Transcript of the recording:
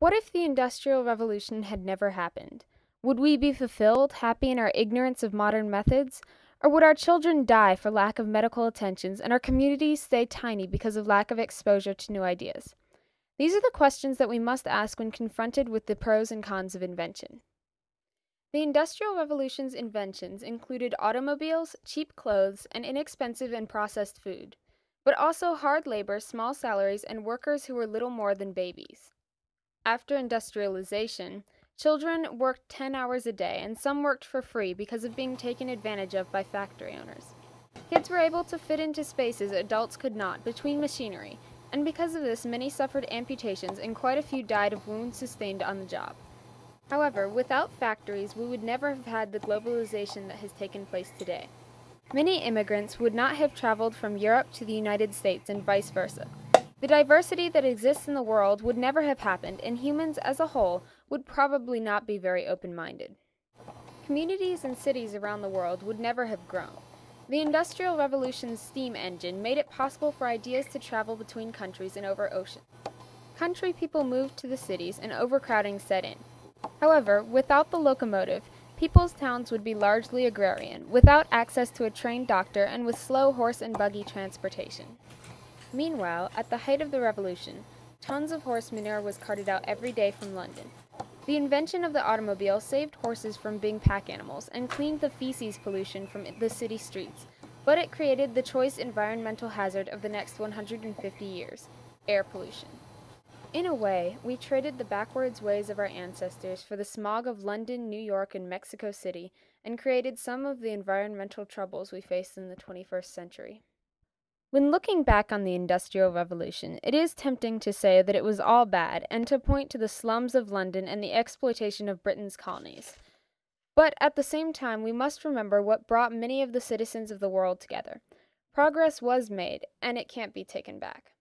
What if the Industrial Revolution had never happened? Would we be fulfilled, happy in our ignorance of modern methods? Or would our children die for lack of medical attentions and our communities stay tiny because of lack of exposure to new ideas? These are the questions that we must ask when confronted with the pros and cons of invention. The Industrial Revolution's inventions included automobiles, cheap clothes, and inexpensive and processed food, but also hard labor, small salaries, and workers who were little more than babies. After industrialization, children worked 10 hours a day, and some worked for free because of being taken advantage of by factory owners. Kids were able to fit into spaces adults could not between machinery, and because of this, many suffered amputations and quite a few died of wounds sustained on the job. However, without factories, we would never have had the globalization that has taken place today. Many immigrants would not have traveled from Europe to the United States and vice versa. The diversity that exists in the world would never have happened, and humans as a whole would probably not be very open-minded. Communities and cities around the world would never have grown. The Industrial Revolution's steam engine made it possible for ideas to travel between countries and over oceans. Country people moved to the cities, and overcrowding set in. However, without the locomotive, people's towns would be largely agrarian, without access to a trained doctor and with slow horse and buggy transportation. Meanwhile, at the height of the revolution, tons of horse manure was carted out every day from London. The invention of the automobile saved horses from being pack animals and cleaned the feces pollution from the city streets, but it created the choice environmental hazard of the next 150 years, air pollution. In a way, we traded the backwards ways of our ancestors for the smog of London, New York, and Mexico City, and created some of the environmental troubles we face in the 21st century. When looking back on the Industrial Revolution, it is tempting to say that it was all bad and to point to the slums of London and the exploitation of Britain's colonies. But at the same time, we must remember what brought many of the citizens of the world together. Progress was made, and it can't be taken back.